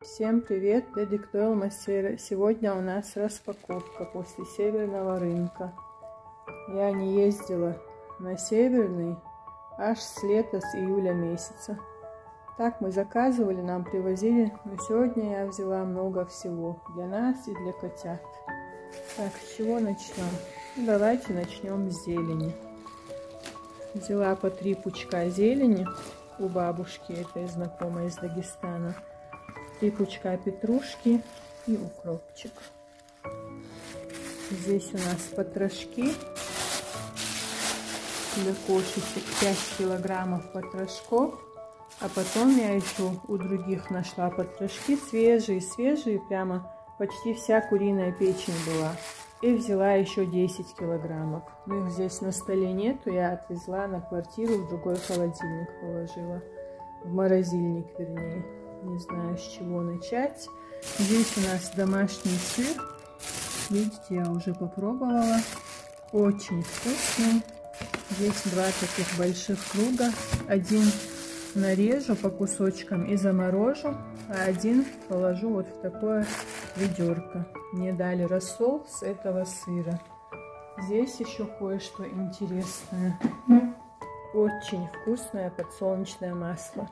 Всем привет, Дедик Толмасера. Сегодня у нас распаковка после Северного рынка. Я не ездила на Северный аж с лета, с июля месяца. Так мы заказывали, нам привозили, но сегодня я взяла много всего для нас и для котят. Так, с чего начнем? Давайте начнем с зелени. Взяла по 3 пучка зелени у бабушки, этой знакомой из Дагестана. 3 пучка петрушки и укропчик. Здесь у нас потрошки для кошечек, 5 килограммов потрошков. А потом я еще у других нашла потрошки свежие, прямо почти вся куриная печень была. И взяла еще 10 килограммов. Но их здесь на столе нету, я отвезла на квартиру, в другой холодильник положила. В морозильник, вернее. Не знаю, с чего начать. Здесь у нас домашний сыр. Видите, я уже попробовала. Очень вкусный. Здесь 2 таких больших круга. Один нарежу по кусочкам и заморожу, а один положу вот в такое ведерко. Мне дали рассол с этого сыра. Здесь еще кое-что интересное. Очень вкусное подсолнечное масло.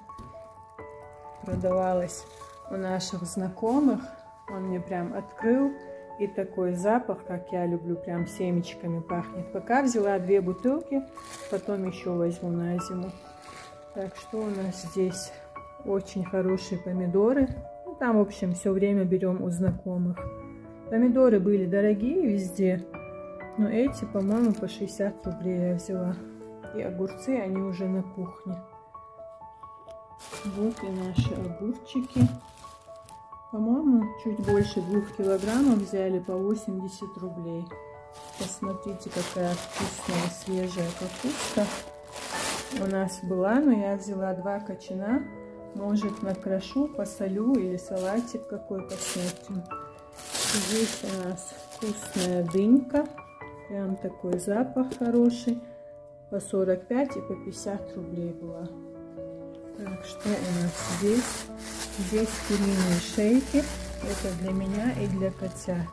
Продавалось у наших знакомых. Он мне прям открыл. И такой запах, как я люблю, прям семечками пахнет. Пока взяла 2 бутылки, потом еще возьму на зиму. Так, что у нас здесь? Очень хорошие помидоры. Ну, там, в общем, все время берем у знакомых. Помидоры были дорогие везде. Но эти, по-моему, по 60 рублей я взяла. И огурцы, они уже на кухне. Вот и наши огурчики. По-моему, чуть больше 2 килограммов взяли по 80 рублей. Посмотрите, какая вкусная свежая капуста у нас была. Но я взяла 2 кочана. Может, накрошу, посолю или салатик какой посмотрим. Здесь у нас вкусная дынька. Прям такой запах хороший. По 45 и по 50 рублей была. Так, что у нас здесь? Здесь куриные шейки. Это для меня и для котят.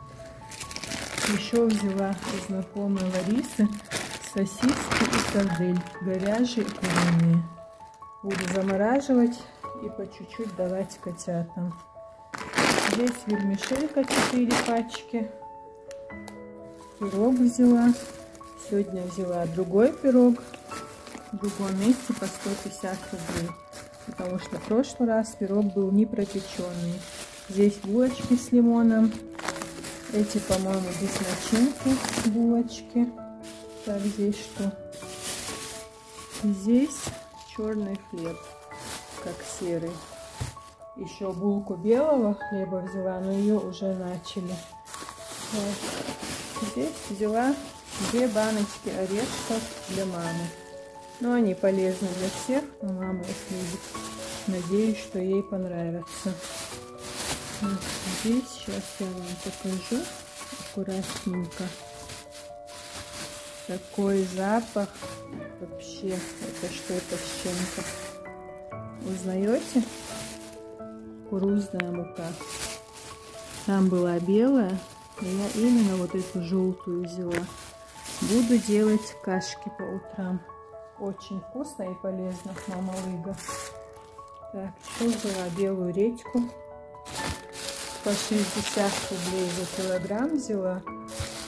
Еще взяла у знакомой Ларисы сосиски и сардель. Говяжьи и куриные. Буду замораживать и по чуть-чуть давать котятам. Здесь вермишелька 4 пачки. Пирог взяла. Сегодня взяла другой пирог. В другом месте по 150 рублей. Потому что в прошлый раз пирог был не пропеченный. Здесь булочки с лимоном. Эти, по-моему, без начинки булочки. Так, здесь что? Здесь черный хлеб, как серый. Еще булку белого хлеба взяла, но ее уже начали. Вот. Здесь взяла 2 баночки орешков для мамы. Но они полезны для всех, но мама их любит. Надеюсь, что ей понравятся. Вот здесь сейчас я вам покажу аккуратненько. Такой запах. Вообще, это что-то с чем-то. Узнаете? Кукурузная мука. Там была белая, но я именно вот эту желтую взяла. Буду делать кашки по утрам. Очень вкусно и полезно, мама-лыга. Так, что взяла? Белую редьку. По 60 рублей за килограмм взяла.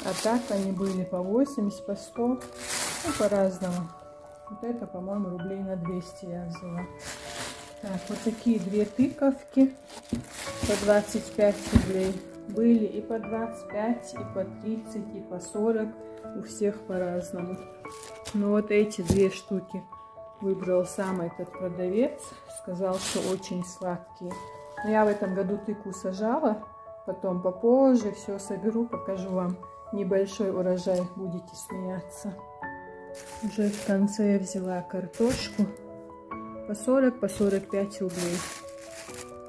А так они были по 80, по 100. Ну, по-разному. Вот это, по-моему, рублей на 200 я взяла. Так, вот такие 2 тыковки по 25 рублей. Были и по 25, и по 30, и по 40. У всех по-разному. Но вот эти 2 штуки выбрал сам этот продавец. Сказал, что очень сладкие. Но я в этом году тыкву сажала. Потом попозже все соберу, покажу вам небольшой урожай. Будете смеяться. Уже в конце я взяла картошку. По 40, по 45 рублей.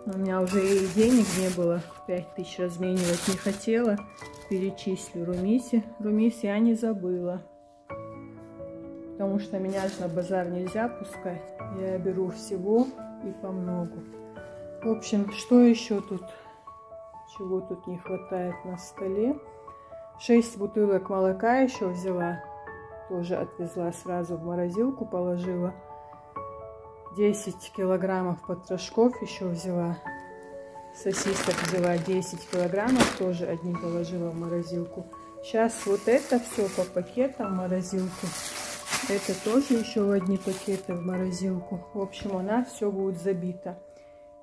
У меня уже и денег не было. 5000 разменивать не хотела. Перечислю Румисе. Румис, я не забыла. Потому что меня же на базар нельзя пускать. Я беру всего и по многу. В общем, что еще тут? Чего тут не хватает на столе? 6 бутылок молока еще взяла. Тоже отвезла сразу в морозилку, положила. 10 килограммов потрошков еще взяла. Сосисок взяла 10 килограммов, тоже одни положила в морозилку. Сейчас вот это все по пакетам в морозилку. Это тоже еще одни пакеты в морозилку. В общем, у нас все будет забито.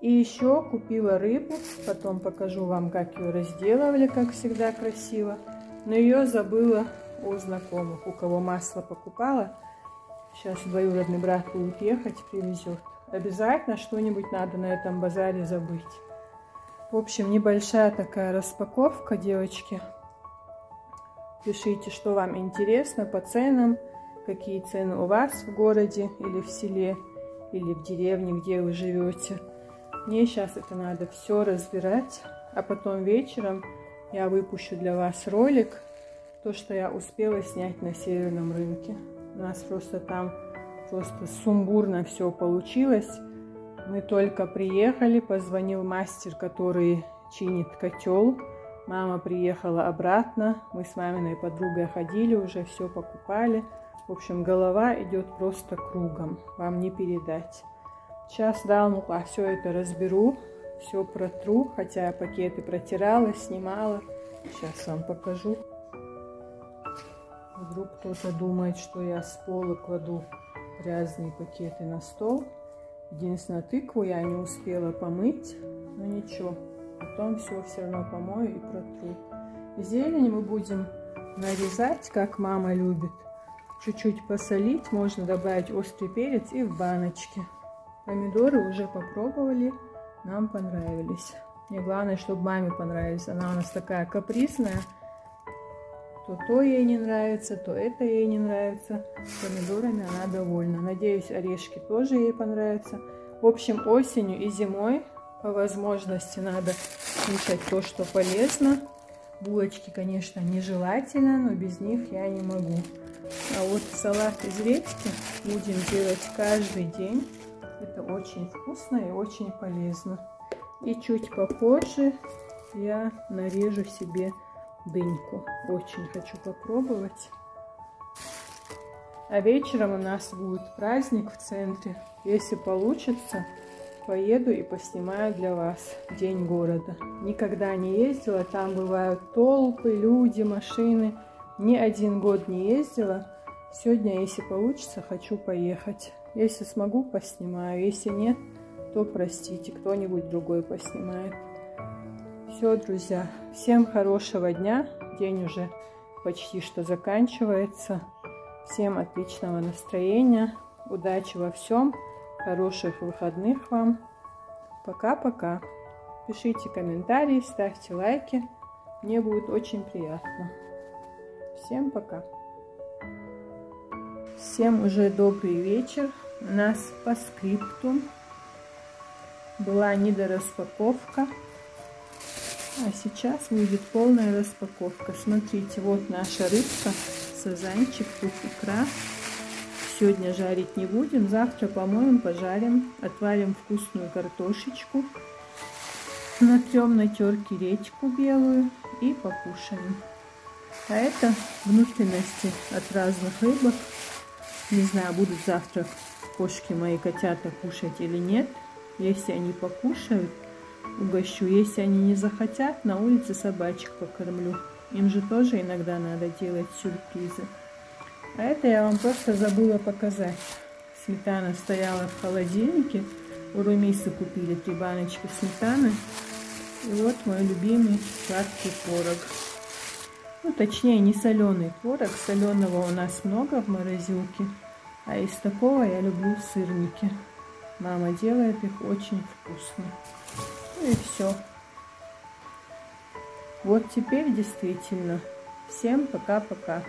И еще купила рыбу. Потом покажу вам, как ее разделывали, как всегда красиво. Но ее забыла у знакомых, у кого масло покупала. Сейчас двоюродный брат будет ехать, привезет. Обязательно что-нибудь надо на этом базаре забыть. В общем, небольшая такая распаковка, девочки. Пишите, что вам интересно по ценам, какие цены у вас в городе или в селе, или в деревне, где вы живете. Мне сейчас это надо все разбирать, а потом вечером я выпущу для вас ролик, то, что я успела снять на северном рынке. У нас просто там сумбурно все получилось. Мы только приехали, позвонил мастер, который чинит котел. Мама приехала обратно, мы с маминой подругой ходили, уже все покупали. В общем, голова идет просто кругом, вам не передать. Сейчас все это разберу, все протру, хотя пакеты протирала, снимала. Сейчас вам покажу. Вдруг кто-то думает, что я с пола кладу грязные пакеты на стол. Единственное, тыкву я не успела помыть, но ничего. Потом все равно помою и протру. Зелень мы будем нарезать, как мама любит. Чуть-чуть посолить, можно добавить острый перец и в баночке. Помидоры уже попробовали, нам понравились. Мне главное, чтобы маме понравились. Она у нас такая капризная. То ей не нравится, то это ей не нравится. Помидорами она довольна. Надеюсь, орешки тоже ей понравятся. В общем, осенью и зимой по возможности надо кушать то, что полезно. Булочки, конечно, нежелательно, но без них я не могу. А вот салат из редьки будем делать каждый день. Это очень вкусно и очень полезно. И чуть попозже я нарежу себе дыньку. Очень хочу попробовать. А вечером у нас будет праздник в центре. Если получится, поеду и поснимаю для вас день города. Никогда не ездила, там бывают толпы, люди, машины. Ни один год не ездила. Сегодня, если получится, хочу поехать. Если смогу, поснимаю. Если нет, то простите, кто-нибудь другой поснимает. Все, друзья, всем хорошего дня. День уже почти что заканчивается. Всем отличного настроения. Удачи во всем. Хороших выходных вам. Пока-пока. Пишите комментарии, ставьте лайки. Мне будет очень приятно. Всем пока. Всем уже добрый вечер. У нас по скрипту была недораспаковка. А сейчас будет полная распаковка. Смотрите, вот наша рыбка, сазанчик, тут икра. Сегодня жарить не будем, завтра помоем, пожарим, отварим вкусную картошечку, натрем на терке редьку белую и покушаем. А это внутренности от разных рыбок. Не знаю, будут завтра кошки мои, котята кушать или нет. Если они покушают, угощу. Если они не захотят, на улице собачек покормлю. Им же тоже иногда надо делать сюрпризы. А это я вам просто забыла показать. Сметана стояла в холодильнике. У Румисы купили 3 баночки сметаны. И вот мой любимый сладкий творог. Ну, точнее, не соленый творог. Соленого у нас много в морозилке. А из такого я люблю сырники. Мама делает их очень вкусно. Ну и все. Вот теперь действительно. Всем пока-пока.